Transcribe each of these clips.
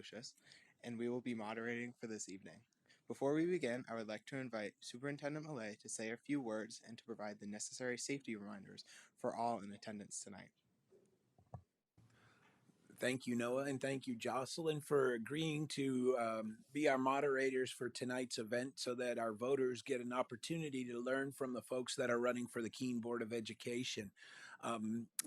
Lucius, and we will be moderating for this evening. Before we begin, I would like to invite Superintendent Millay to say a few words and to provide the necessary safety reminders for all in attendance tonight. Thank you, Noah, and thank you, Jocelyn, for agreeing to be our moderators for tonight's event so that our voters get an opportunity to learn from the folks that are running for the Keene Board of Education.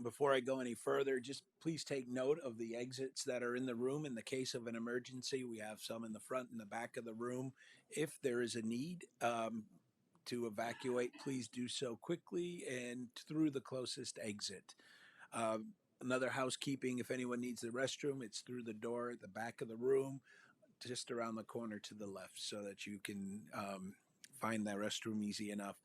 Before I go any further, just please take note of the exits that are in the room. In the case of an emergency, we have some in the front and the back of the room. If there is a need to evacuate, please do so quickly and through the closest exit. Another housekeeping, if anyone needs the restroom, it's through the door at the back of the room, just around the corner to the left, so that you can find that restroom easy enough.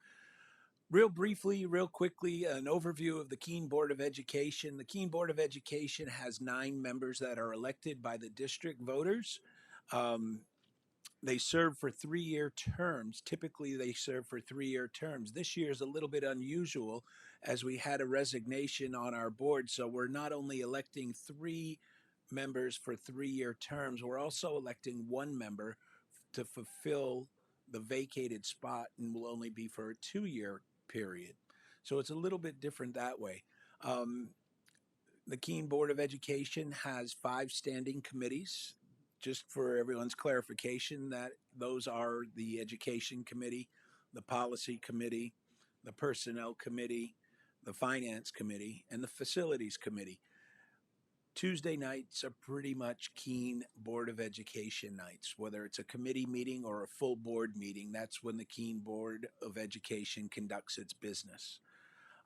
Real briefly, real quickly, an overview of the Keene Board of Education. The Keene Board of Education has 9 members that are elected by the district voters. They serve for 3-year terms. Typically, they serve for 3-year terms. This year is a little bit unusual as we had a resignation on our board. So we're not only electing 3 members for 3-year terms, we're also electing 1 member to fulfill the vacated spot and will only be for a 2-year period. So it's a little bit different that way. The Keene Board of Education has 5 standing committees. Just for everyone's clarification, that those are the Education Committee, the Policy Committee, the Personnel Committee, the Finance Committee, and the Facilities Committee. Tuesday nights are pretty much Keene Board of Education nights, whether it's a committee meeting or a full board meeting. That's when the Keene Board of Education conducts its business.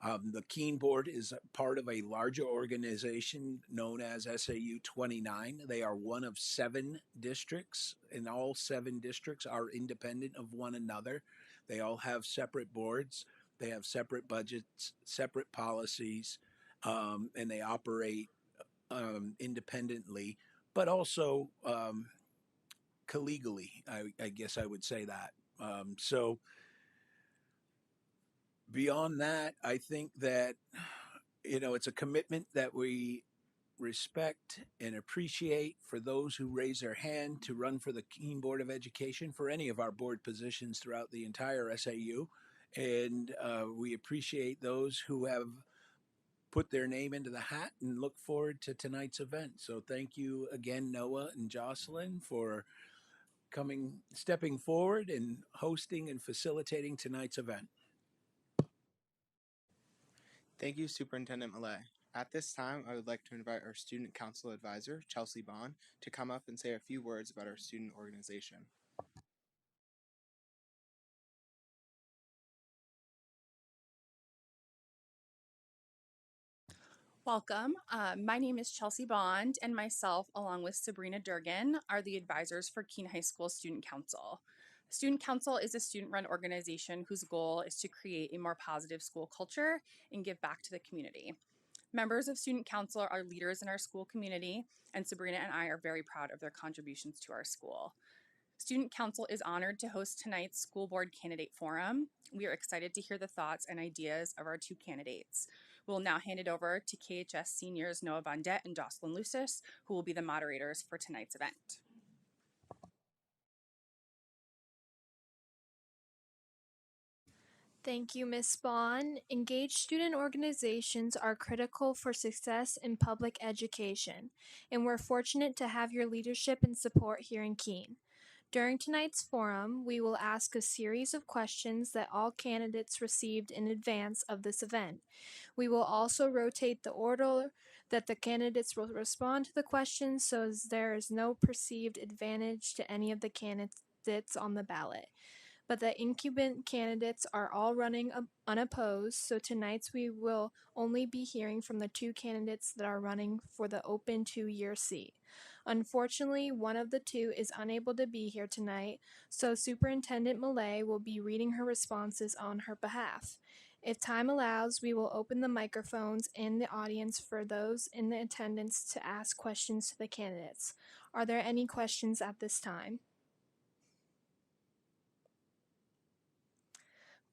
The Keene Board is part of a larger organization known as SAU 29. They are one of 7 districts, and all 7 districts are independent of one another. They all have separate boards. They have separate budgets, separate policies, and they operate independently, but also collegially, I guess I would say that. So beyond that, I think that, it's a commitment that we respect and appreciate for those who raise their hand to run for the Keene Board of Education for any of our board positions throughout the entire SAU. And we appreciate those who have put their name into the hat and look forward to tonight's event. So thank you again, Noah and Jocelyn, for stepping forward and hosting and facilitating tonight's event. Thank you, Superintendent Millay. At this time, I would like to invite our Student Council Advisor, Chelsea Bond, to come up and say a few words about our student organization. Welcome. My name is Chelsea Bond, and myself, along with Sabrina Durgan, are the advisors for Keene High School Student Council. Student Council is a student-run organization whose goal is to create a more positive school culture and give back to the community. Members of Student Council are leaders in our school community, and Sabrina and I are very proud of their contributions to our school. Student Council is honored to host tonight's School Board Candidate Forum. We are excited to hear the thoughts and ideas of our 2 candidates. We'll now hand it over to KHS seniors Noah Bondette and Jocelyn Lucis, who will be the moderators for tonight's event. Thank you, Ms. Bond. Engaged student organizations are critical for success in public education, and we're fortunate to have your leadership and support here in Keene. During tonight's forum, we will ask a series of questions that all candidates received in advance of this event. We will also rotate the order that the candidates will respond to the questions so as there is no perceived advantage to any of the candidates on the ballot. But the incumbent candidates are all running unopposed, so tonight we will only be hearing from the 2 candidates that are running for the open 2-year seat. Unfortunately, one of the 2 is unable to be here tonight, so Superintendent Millay will be reading her responses on her behalf. If time allows, we will open the microphones in the audience for those in the attendance to ask questions to the candidates. Are there any questions at this time?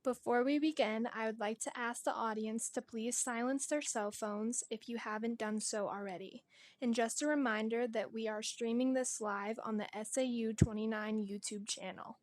Before we begin, I would like to ask the audience to please silence their cell phones if you haven't done so already. And just a reminder that we are streaming this live on the SAU 29 YouTube channel.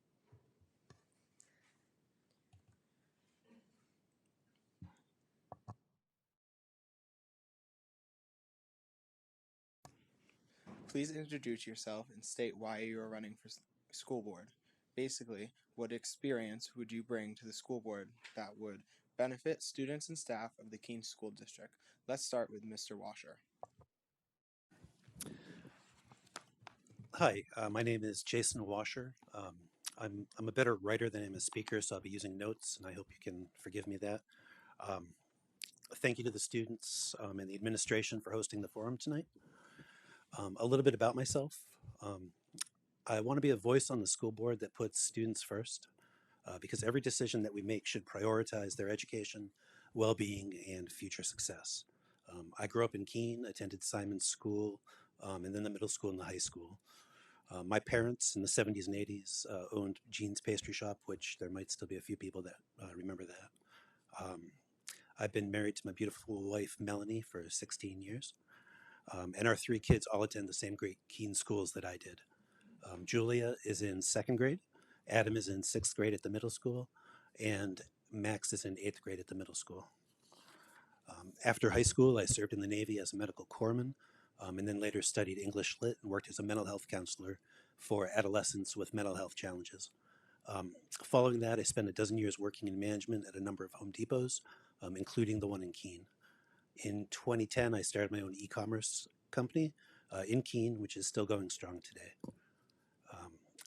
Please introduce yourself and state why you are running for school board. Basically, what experience would you bring to the school board that would benefit students and staff of the Keene School District? Let's start with Mr. Washer. Hi, my name is Jason Washer. I'm a better writer than I'm a speaker, so I'll be using notes, and I hope you can forgive me that. Um, Thank you to the students and the administration for hosting the forum tonight. A little bit about myself. I want to be a voice on the school board that puts students first, because every decision that we make should prioritize their education, well-being, and future success. I grew up in Keene, attended Simon School, and then the middle school and the high school. My parents in the 70s and 80s owned Jean's Pastry Shop, which there might still be a few people that remember that. I've been married to my beautiful wife, Melanie, for 16 years. And our three kids all attend the same great Keene schools that I did. Julia is in second grade, Adam is in sixth grade at the middle school, and Max is in eighth grade at the middle school. After high school, I served in the Navy as a medical corpsman, and then later studied English Lit and worked as a mental health counselor for adolescents with mental health challenges. Following that, I spent a dozen years working in management at a number of Home Depots, including the one in Keene. In 2010, I started my own e-commerce company in Keene, which is still going strong today.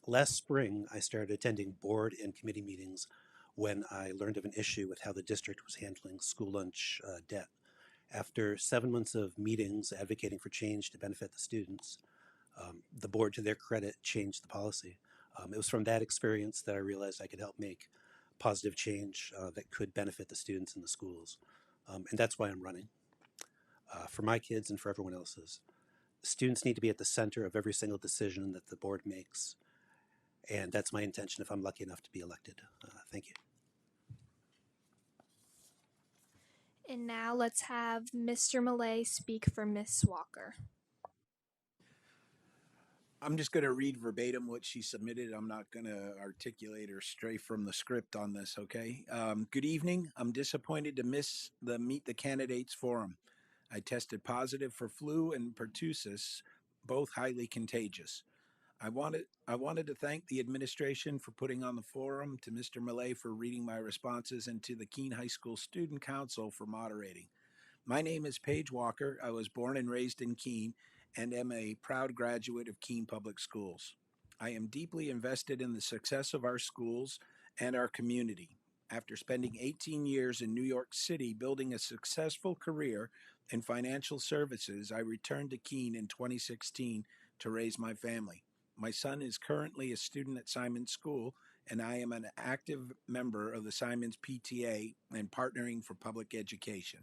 Last spring, I started attending board and committee meetings when I learned of an issue with how the district was handling school lunch debt. After 7 months of meetings advocating for change to benefit the students, the board, to their credit, changed the policy. It was from that experience that I realized I could help make positive change that could benefit the students in the schools. And that's why I'm running. For my kids and for everyone else's. Students need to be at the center of every single decision that the board makes. And that's my intention if I'm lucky enough to be elected. Thank you. And now let's have Mr. Millay speak for Miss Walker. I'm just going to read verbatim what she submitted. I'm not going to articulate or stray from the script on this, okay? Good evening. I'm disappointed to miss the Meet the Candidates forum. I tested positive for flu and pertussis, both highly contagious. I wanted to thank the administration for putting on the forum, to Mr. Millay for reading my responses, and to the Keene High School Student Council for moderating. My name is Paige Walker. I was born and raised in Keene and am a proud graduate of Keene Public Schools. I am deeply invested in the success of our schools and our community. After spending 18 years in New York City building a successful career in financial services, I returned to Keene in 2016 to raise my family. My son is currently a student at Simon School, and I am an active member of the Simons PTA and Partnering for Public Education.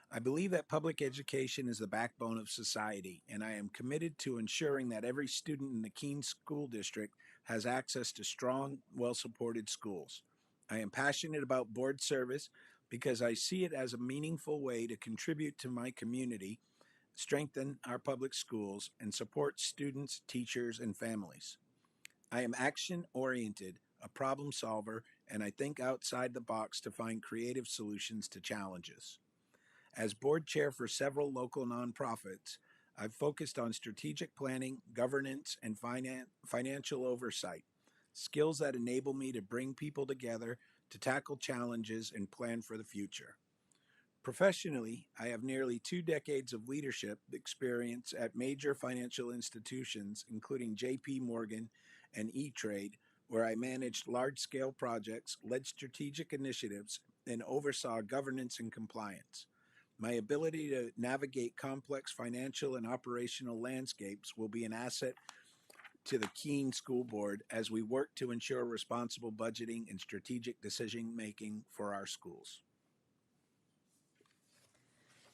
I believe that public education is the backbone of society, and I am committed to ensuring that every student in the Keene School District has access to strong, well-supported schools. I am passionate about board service because I see it as a meaningful way to contribute to my community, strengthen our public schools, and support students, teachers, and families. I am action-oriented, a problem solver, and I think outside the box to find creative solutions to challenges. As board chair for several local nonprofits, I've focused on strategic planning, governance, and financial oversight, skills that enable me to bring people together to tackle challenges and plan for the future. Professionally, I have nearly 2 decades of leadership experience at major financial institutions, including JP Morgan and E-Trade, where I managed large-scale projects, led strategic initiatives, and oversaw governance and compliance. My ability to navigate complex financial and operational landscapes will be an asset to the Keene School Board as we work to ensure responsible budgeting and strategic decision-making for our schools.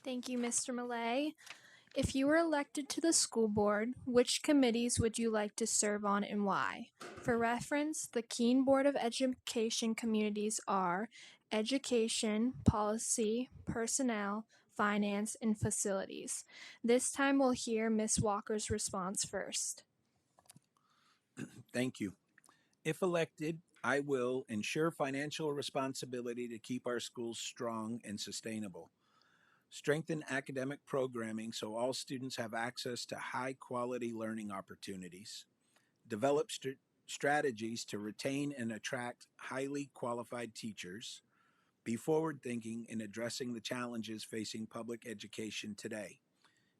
Thank you, Mr. Millay. If you were elected to the school board, which committees would you like to serve on and why? For reference, the Keene Board of Education committees are Education, Policy, Personnel, Finance, and Facilities. This time we'll hear Ms. Walker's response first. Thank you. If elected, I will ensure financial responsibility to keep our schools strong and sustainable. Strengthen academic programming so all students have access to high quality learning opportunities. Develop strategies to retain and attract highly qualified teachers. Be forward thinking in addressing the challenges facing public education today.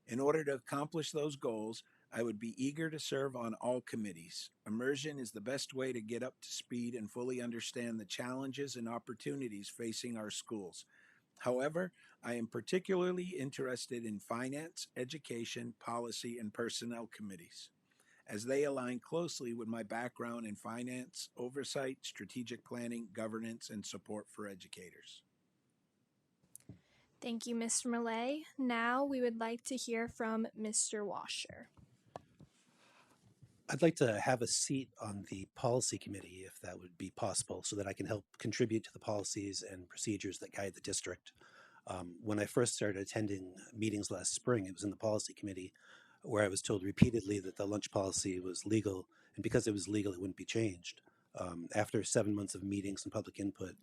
In order to accomplish those goals, I would be eager to serve on all committees. Immersion is the best way to get up to speed and fully understand the challenges and opportunities facing our schools. However, I am particularly interested in finance, education, policy, and personnel committees, as they align closely with my background in finance, oversight, strategic planning, governance, and support for educators. Thank you, Mr. Millay. Now we would like to hear from Mr. Washer. I'd like to have a seat on the policy committee if that would be possible so that I can help contribute to the policies and procedures that guide the district. When I first started attending meetings last spring, it was in the policy committee where I was told repeatedly that the lunch policy was legal, and because it was legal, it wouldn't be changed. After 7 months of meetings and public input,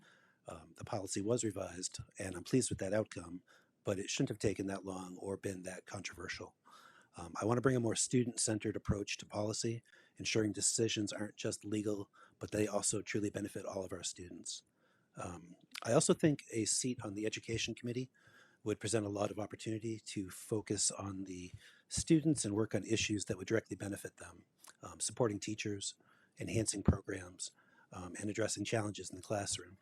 the policy was revised, and I'm pleased with that outcome, but it shouldn't have taken that long or been that controversial. I want to bring a more student-centered approach to policy, ensuring decisions aren't just legal, but they also truly benefit all of our students. I also think a seat on the education committee would present a lot of opportunity to focus on the students and work on issues that would directly benefit them, supporting teachers, enhancing programs, and addressing challenges in the classroom.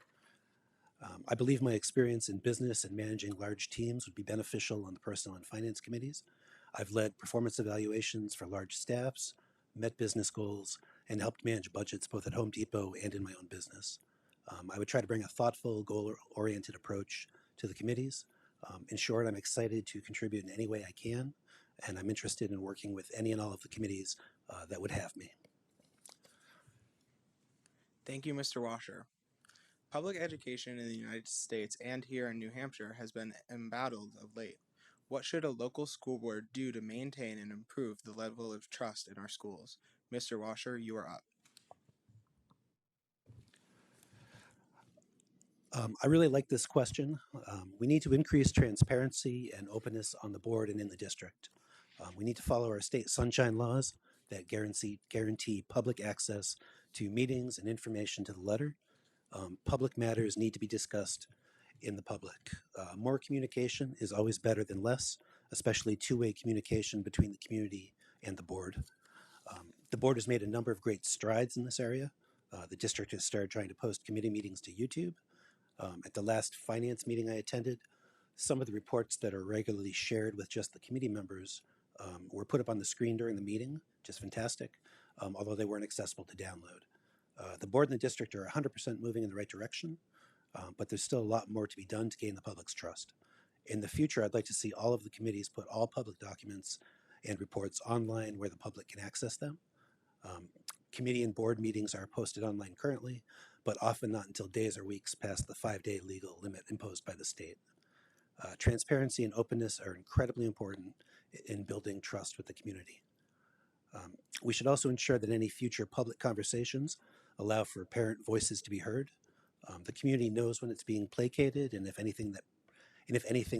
I believe my experience in business and managing large teams would be beneficial on the personnel and finance committees. I've led performance evaluations for large staffs, met business goals, and helped manage budgets both at Home Depot and in my own business. I would try to bring a thoughtful, goal-oriented approach to the committees. In short, I'm excited to contribute in any way I can, and I'm interested in working with any and all of the committees that would have me. Thank you, Mr. Washer. Public education in the United States and here in New Hampshire has been embattled of late. What should a local school board do to maintain and improve the level of trust in our schools? Mr. Washer, you are up. I really like this question. We need to increase transparency and openness on the board and in the district. We need to follow our state sunshine laws that guarantee public access to meetings and information to the letter. Public matters need to be discussed in the public. More communication is always better than less, especially two-way communication between the community and the board. The board has made a number of great strides in this area. The district has started trying to post committee meetings to YouTube. At the last finance meeting I attended, some of the reports that are regularly shared with just the committee members were put up on the screen during the meeting, which is fantastic, although they weren't accessible to download. The board and the district are 100% moving in the right direction, but there's still a lot more to be done to gain the public's trust. In the future, I'd like to see all of the committees put all public documents and reports online where the public can access them. Committee and board meetings are posted online currently, but often not until days or weeks past the 5-day legal limit imposed by the state. Transparency and openness are incredibly important in building trust with the community. We should also ensure that any future public conversations allow for parent voices to be heard. The community knows when it's being placated, and if anything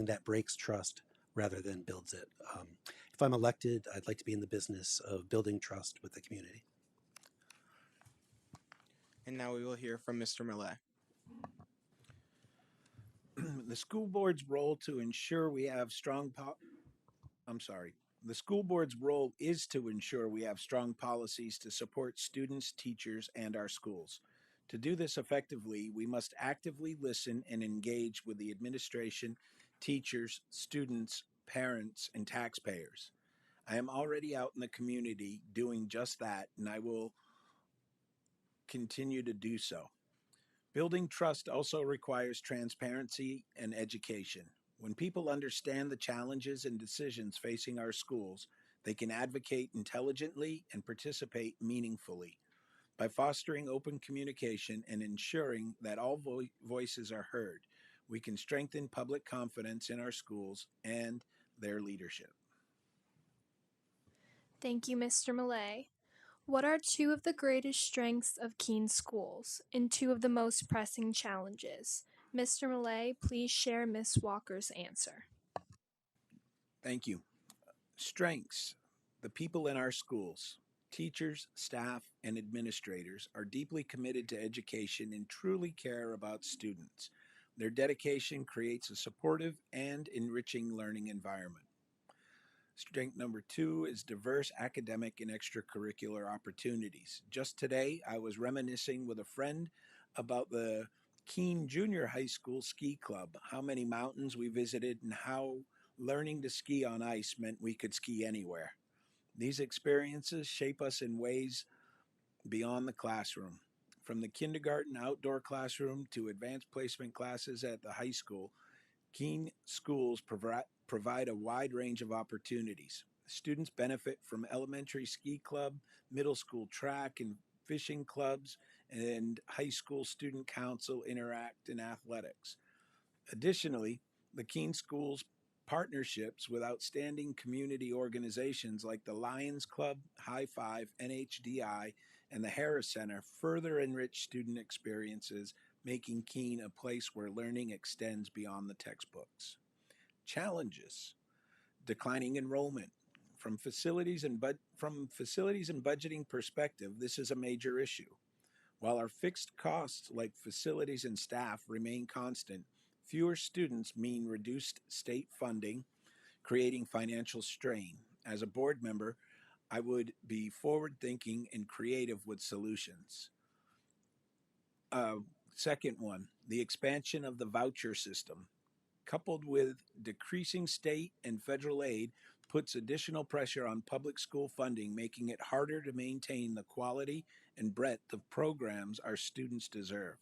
that breaks trust rather than builds it. If I'm elected, I'd like to be in the business of building trust with the community. And now we will hear from Mr. Millet. The school board's role to ensure we have The school board's role is to ensure we have strong policies to support students, teachers, and our schools. To do this effectively, we must actively listen and engage with the administration, teachers, students, parents, and taxpayers. I am already out in the community doing just that, and I will continue to do so. Building trust also requires transparency and education. When people understand the challenges and decisions facing our schools, they can advocate intelligently and participate meaningfully. By fostering open communication and ensuring that all voices are heard, we can strengthen public confidence in our schools and their leadership. Thank you, Mr. Millay. What are two of the greatest strengths of Keene schools and two of the most pressing challenges? Mr. Millay, please share Ms. Walker's answer. Thank you. Strengths. The people in our schools, teachers, staff, and administrators, are deeply committed to education and truly care about students. Their dedication creates a supportive and enriching learning environment. Strength number two is diverse academic and extracurricular opportunities. Just today, I was reminiscing with a friend about the Keene Junior High School Ski Club, how many mountains we visited, and how learning to ski on ice meant we could ski anywhere. These experiences shape us in ways beyond the classroom. From the kindergarten outdoor classroom to advanced placement classes at the high school, Keene schools provide a wide range of opportunities. Students benefit from elementary ski club, middle school track and fishing clubs, and high school student council interact in athletics. Additionally, the Keene schools partnerships with outstanding community organizations like the Lions Club, High Five, NHDI, and the Harris Center further enrich student experiences, making Keene a place where learning extends beyond the textbooks. Challenges: declining enrollment. From facilities and budgeting perspective, this is a major issue. While our fixed costs like facilities and staff remain constant, fewer students mean reduced state funding, creating financial strain. As a board member, I would be forward thinking and creative with solutions. Uh, Second one, the expansion of the voucher system, coupled with decreasing state and federal aid, puts additional pressure on public school funding, making it harder to maintain the quality and breadth of programs our students deserve.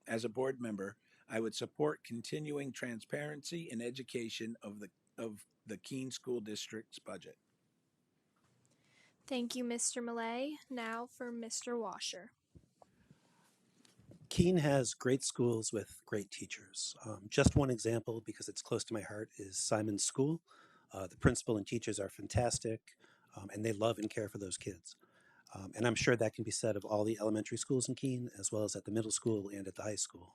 As a board member, I would support continuing transparency in education of the Keene School District's budget. Thank you, Mr. Millay. Now for Mr. Washer. Keene has great schools with great teachers. Just one example, because it's close to my heart, is Simon's School. The principal and teachers are fantastic, and they love and care for those kids. And I'm sure that can be said of all the elementary schools in Keene, as well as at the middle school and at the high school.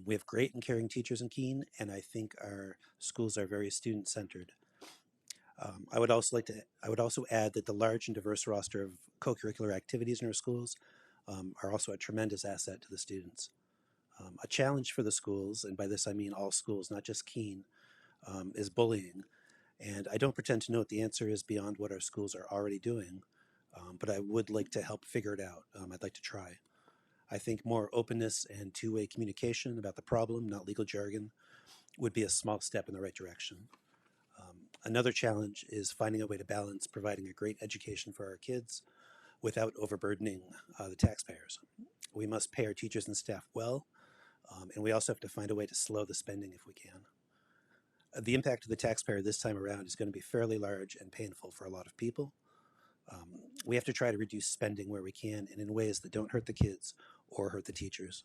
We have great and caring teachers in Keene, and I think our schools are very student-centered. I would also add that the large and diverse roster of co-curricular activities in our schools are also a tremendous asset to the students. A challenge for the schools, and by this I mean all schools, not just Keene, is bullying. And I don't pretend to know what the answer is beyond what our schools are already doing, but I would like to help figure it out. I'd like to try. I think more openness and two-way communication about the problem, not legal jargon, would be a small step in the right direction. Another challenge is finding a way to balance providing a great education for our kids without overburdening the taxpayers. We must pay our teachers and staff well, and we also have to find a way to slow the spending if we can. The impact of the taxpayer this time around is going to be fairly large and painful for a lot of people. We have to try to reduce spending where we can and in ways that don't hurt the kids or hurt the teachers.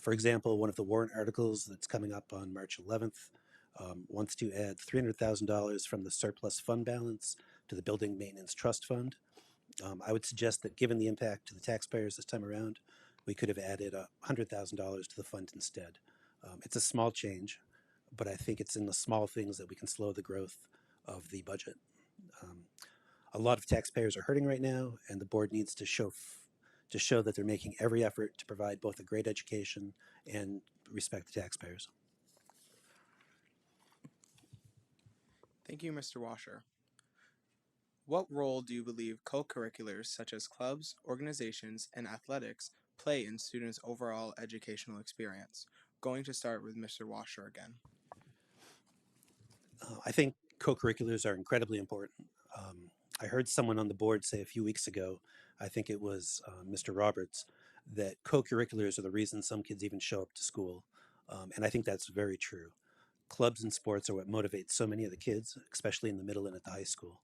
For example, one of the warrant articles that's coming up on March 11th wants to add $300,000 from the surplus fund balance to the Building Maintenance Trust Fund. I would suggest that given the impact to the taxpayers this time around, we could have added $100,000 to the fund instead. It's a small change, but I think it's in the small things that we can slow the growth of the budget. A lot of taxpayers are hurting right now, and the board needs to show that they're making every effort to provide both a great education and respect the taxpayers. Thank you, Mr. Washer. What role do you believe co-curriculars such as clubs, organizations, and athletics play in students' overall educational experience? Going to start with Mr. Washer again. I think co-curriculars are incredibly important. I heard someone on the board say a few weeks ago, I think it was Mr. Roberts, that co-curriculars are the reason some kids even show up to school. And I think that's very true. Clubs and sports are what motivate so many of the kids, especially in the middle and at the high school.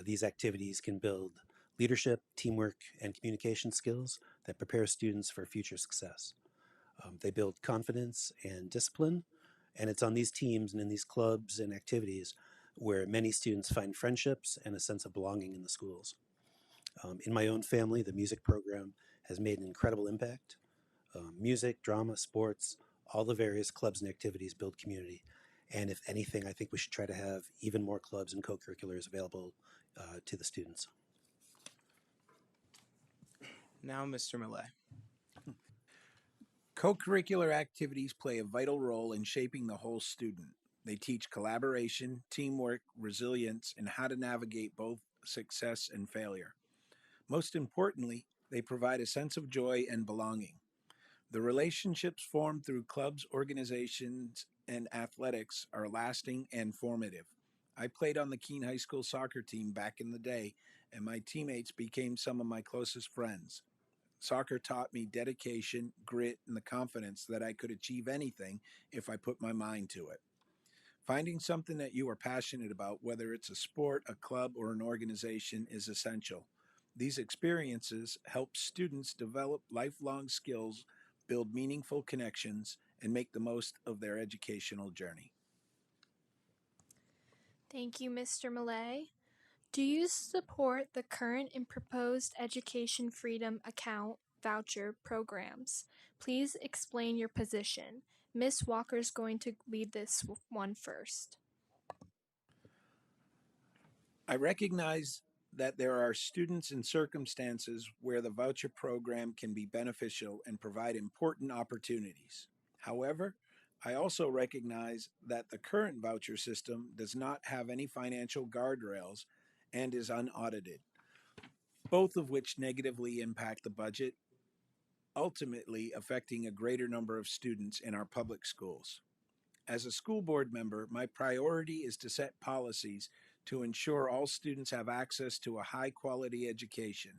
These activities can build leadership, teamwork, and communication skills that prepare students for future success. They build confidence and discipline, and it's on these teams and in these clubs and activities where many students find friendships and a sense of belonging in the schools. In my own family, the music program has made an incredible impact. Music, drama, sports, all the various clubs and activities build community. And if anything, I think we should try to have even more clubs and co-curriculars available to the students. Now, Mr. Millay. Co-curricular activities play a vital role in shaping the whole student. They teach collaboration, teamwork, resilience, and how to navigate both success and failure. Most importantly, they provide a sense of joy and belonging. The relationships formed through clubs, organizations, and athletics are lasting and formative. I played on the Keene High School soccer team back in the day, and my teammates became some of my closest friends. Soccer taught me dedication, grit, and the confidence that I could achieve anything if I put my mind to it. Finding something that you are passionate about, whether it's a sport, a club, or an organization, is essential. These experiences help students develop lifelong skills, build meaningful connections, and make the most of their educational journey. Thank you, Mr. Millay. Do you support the current and proposed Education Freedom Account voucher programs? Please explain your position. Ms. Walker is going to lead this one first. I recognize that there are students and circumstances where the voucher program can be beneficial and provide important opportunities. However, I also recognize that the current voucher system does not have any financial guardrails and is unaudited, both of which negatively impact the budget, ultimately affecting a greater number of students in our public schools. As a school board member, my priority is to set policies to ensure all students have access to a high quality education.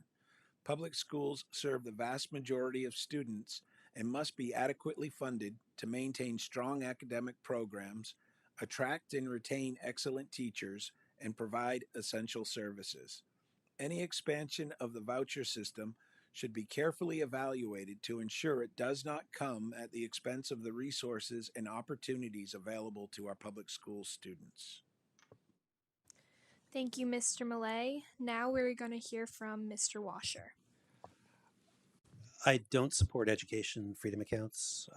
Public schools serve the vast majority of students and must be adequately funded to maintain strong academic programs, attract and retain excellent teachers, and provide essential services. Any expansion of the voucher system should be carefully evaluated to ensure it does not come at the expense of the resources and opportunities available to our public school students. Thank you, Mr. Millay. Now we're going to hear from Mr. Washer. I don't support education freedom accounts.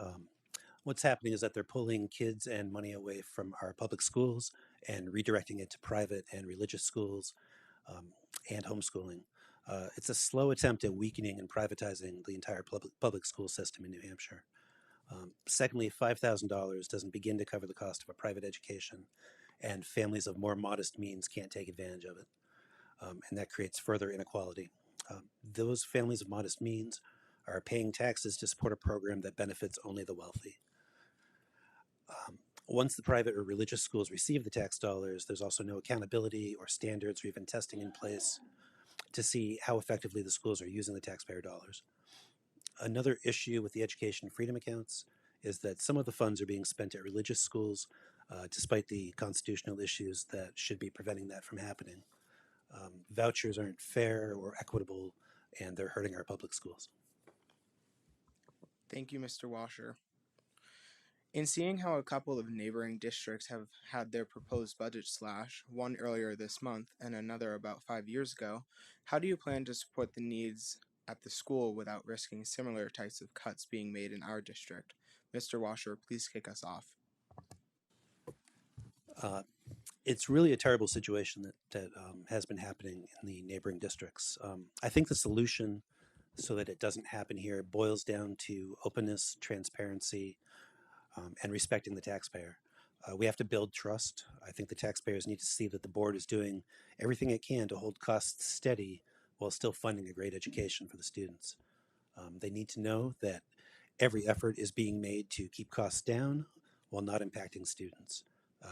What's happening is that they're pulling kids and money away from our public schools and redirecting it to private and religious schools and homeschooling. It's a slow attempt at weakening and privatizing the entire public school system in New Hampshire. Secondly, $5,000 doesn't begin to cover the cost of a private education, and families of more modest means can't take advantage of it. And that creates further inequality. Those families of modest means are paying taxes to support a program that benefits only the wealthy. Once the private or religious schools receive the tax dollars, there's also no accountability or standards or even testing in place to see how effectively the schools are using the taxpayer dollars. Another issue with the education freedom accounts is that some of the funds are being spent at religious schools, despite the constitutional issues that should be preventing that from happening. Vouchers aren't fair or equitable, and they're hurting our public schools. Thank you, Mr. Washer. In seeing how a couple of neighboring districts have had their proposed budget slash, one earlier this month and another about 5 years ago, how do you plan to support the needs at the school without risking similar types of cuts being made in our district? Mr. Washer, please kick us off. It's really a terrible situation that has been happening in the neighboring districts. I think the solution so that it doesn't happen here boils down to openness, transparency, and respecting the taxpayer. We have to build trust. I think the taxpayers need to see that the board is doing everything it can to hold costs steady while still funding a great education for the students. They need to know that every effort is being made to keep costs down while not impacting students.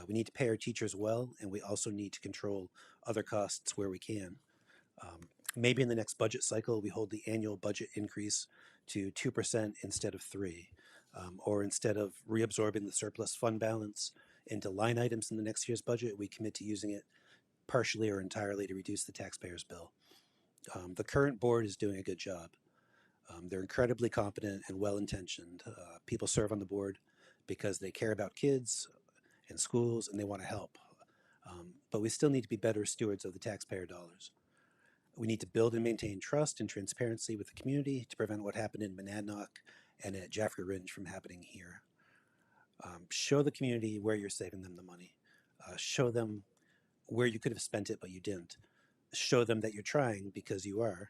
We need to pay our teachers well, and we also need to control other costs where we can. Maybe in the next budget cycle, we hold the annual budget increase to 2% instead of 3%. Or instead of reabsorbing the surplus fund balance into line items in the next year's budget, we commit to using it partially or entirely to reduce the taxpayer's bill. The current board is doing a good job. They're incredibly competent and well-intentioned. People serve on the board because they care about kids and schools and they want to help. But we still need to be better stewards of the taxpayer dollars. We need to build and maintain trust and transparency with the community to prevent what happened in Monadnock and at Jaffrey Ridge from happening here. Show the community where you're saving them the money. Show them where you could have spent it, but you didn't. Show them that you're trying because you are.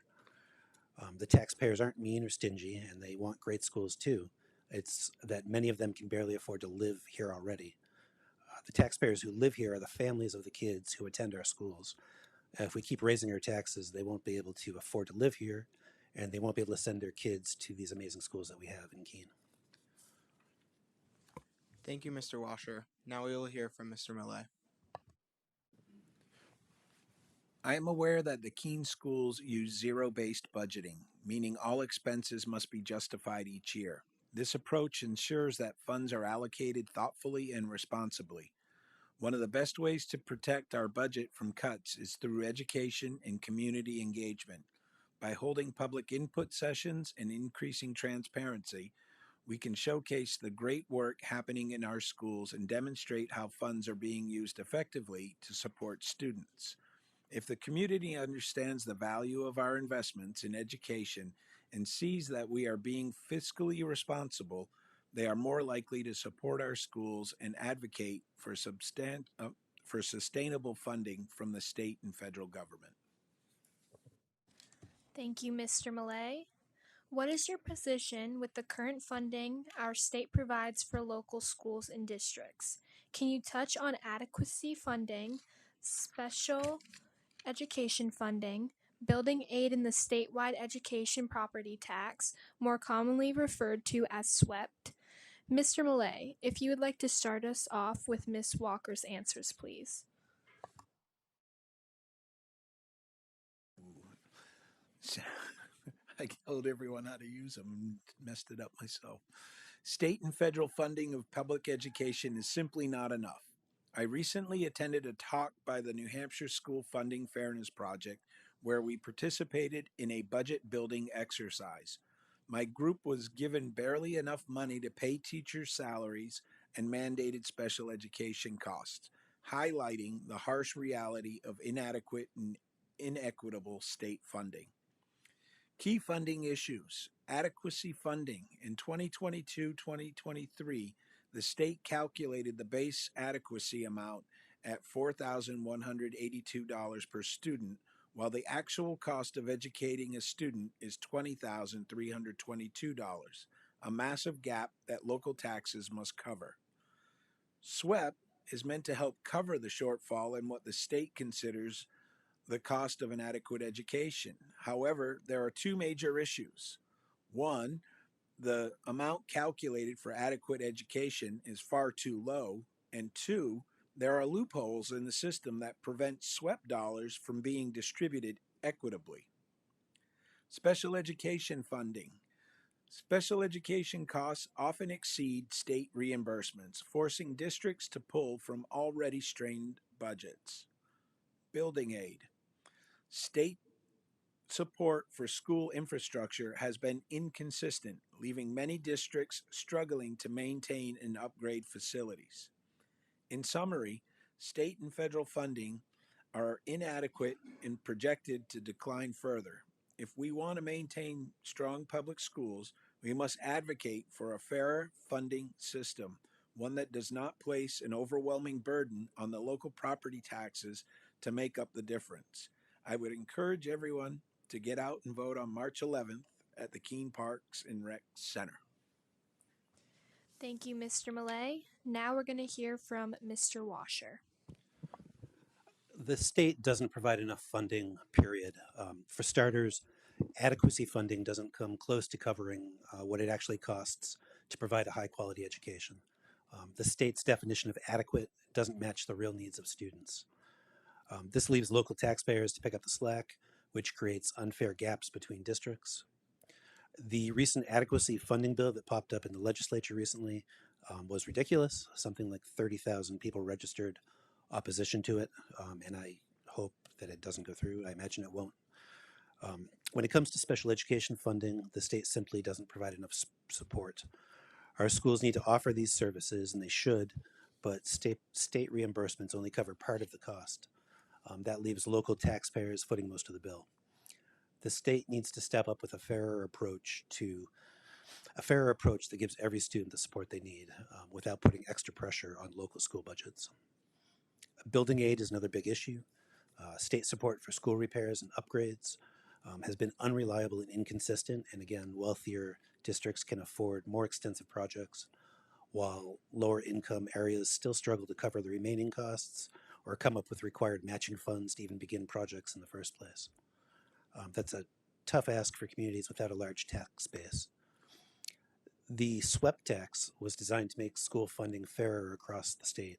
The taxpayers aren't mean or stingy, and they want great schools too. It's that many of them can barely afford to live here already. The taxpayers who live here are the families of the kids who attend our schools. If we keep raising our taxes, they won't be able to afford to live here, and they won't be able to send their kids to these amazing schools that we have in Keene. Thank you, Mr. Washer. Now we will hear from Mr. Millet. I am aware that the Keene schools use zero-based budgeting, meaning all expenses must be justified each year. This approach ensures that funds are allocated thoughtfully and responsibly. One of the best ways to protect our budget from cuts is through education and community engagement. By holding public input sessions and increasing transparency, we can showcase the great work happening in our schools and demonstrate how funds are being used effectively to support students. If the community understands the value of our investments in education and sees that we are being fiscally responsible, they are more likely to support our schools and advocate for sustainable funding from the state and federal government. Thank you, Mr. Millay. What is your position with the current funding our state provides for local schools and districts? Can you touch on adequacy funding, special education funding, building aid in the statewide education property tax, more commonly referred to as SWEPT? Mr. Millay, if you would like to start us off with Ms. Walker's answers, please. I told everyone how to use them and messed it up myself. State and federal funding of public education is simply not enough. I recently attended a talk by the New Hampshire School Funding Fairness Project where we participated in a budget building exercise. My group was given barely enough money to pay teachers' salaries and mandated special education costs, highlighting the harsh reality of inadequate and inequitable state funding. Key funding issues. Adequacy funding. In 2022-2023, the state calculated the base adequacy amount at $4,182 per student, while the actual cost of educating a student is $20,322, a massive gap that local taxes must cover. SWEP is meant to help cover the shortfall in what the state considers the cost of an adequate education. However, there are two major issues. One, the amount calculated for adequate education is far too low. And two, there are loopholes in the system that prevent SWEP dollars from being distributed equitably. Special education funding. Special education costs often exceed state reimbursements, forcing districts to pull from already strained budgets. Building aid. State support for school infrastructure has been inconsistent, leaving many districts struggling to maintain and upgrade facilities. In summary, state and federal funding are inadequate and projected to decline further. If we want to maintain strong public schools, we must advocate for a fairer funding system, one that does not place an overwhelming burden on the local property taxes to make up the difference. I would encourage everyone to get out and vote on March 11th at the Keene Parks and Rec Center. Thank you, Mr. Millay. Now we're going to hear from Mr. Washer. The state doesn't provide enough funding, period. For starters, adequacy funding doesn't come close to covering what it actually costs to provide a high quality education. The state's definition of adequate doesn't match the real needs of students. This leaves local taxpayers to pick up the slack, which creates unfair gaps between districts. The recent adequacy funding bill that popped up in the legislature recently was ridiculous. Something like 30,000 people registered opposition to it, and I hope that it doesn't go through. I imagine it won't. When it comes to special education funding, the state simply doesn't provide enough support. Our schools need to offer these services, and they should, but state reimbursements only cover part of the cost. That leaves local taxpayers footing most of the bill. The state needs to step up with a fairer approach that gives every student the support they need without putting extra pressure on local school budgets. Building aid is another big issue. State support for school repairs and upgrades has been unreliable and inconsistent, and again, wealthier districts can afford more extensive projects, while lower income areas still struggle to cover the remaining costs or come up with required matching funds to even begin projects in the first place. That's a tough ask for communities without a large tax base. The SWEP tax was designed to make school funding fairer across the state,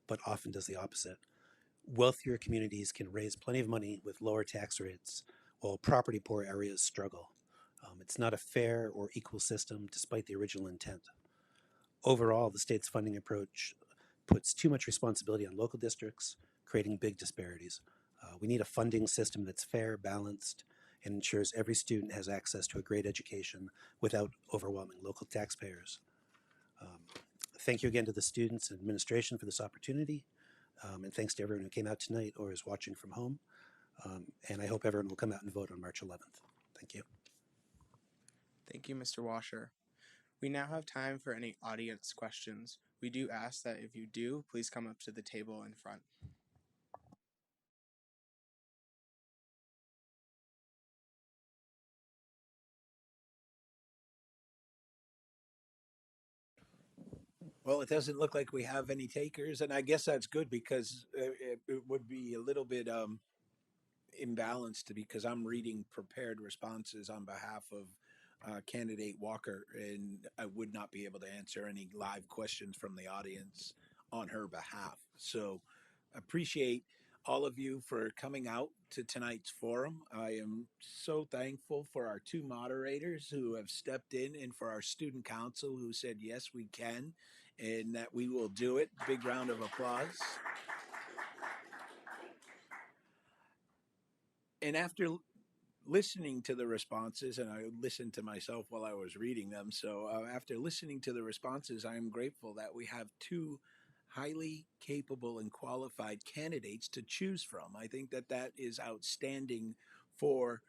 but often does the opposite. Wealthier communities can raise plenty of money with lower tax rates, while property poor areas struggle. It's not a fair or equal system despite the original intent. Overall, the state's funding approach puts too much responsibility on local districts, creating big disparities. We need a funding system that's fair, balanced, and ensures every student has access to a great education without overwhelming local taxpayers. Thank you again to the students and administration for this opportunity, and thanks to everyone who came out tonight or is watching from home. And I hope everyone will come out and vote on March 11th. Thank you. Thank you, Mr. Washer. We now have time for any audience questions. We do ask that if you do, please come up to the table in front. Well, it doesn't look like we have any takers, and I guess that's good because it would be a little bit imbalanced because I'm reading prepared responses on behalf of candidate Walker, and I would not be able to answer any live questions from the audience on her behalf. So appreciate all of you for coming out to tonight's forum. I am so thankful for our two moderators who have stepped in and for our student council who said, yes, we can, and that we will do it. Big round of applause. And after listening to the responses, and I listened to myself while I was reading them. So after listening to the responses, I am grateful that we have two highly capable and qualified candidates to choose from. I think that that is outstanding for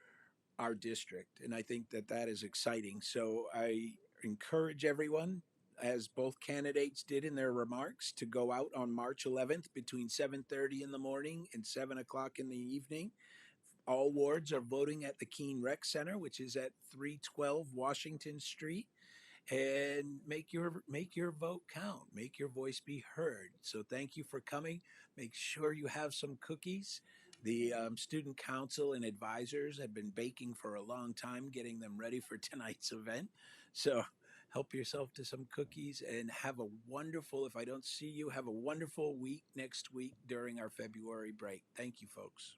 our district, and I think that that is exciting. So I encourage everyone, as both candidates did in their remarks, to go out on March 11th between 7:30 in the morning and 7 o'clock in the evening. All wards are voting at the Keene Rec Center, which is at 312 Washington Street, and make your vote count. Make your voice be heard. So thank you for coming. Make sure you have some cookies. The student council and advisors have been baking for a long time, getting them ready for tonight's event. So help yourself to some cookies and have a wonderful, if I don't see you, have a wonderful week next week during our February break. Thank you, folks.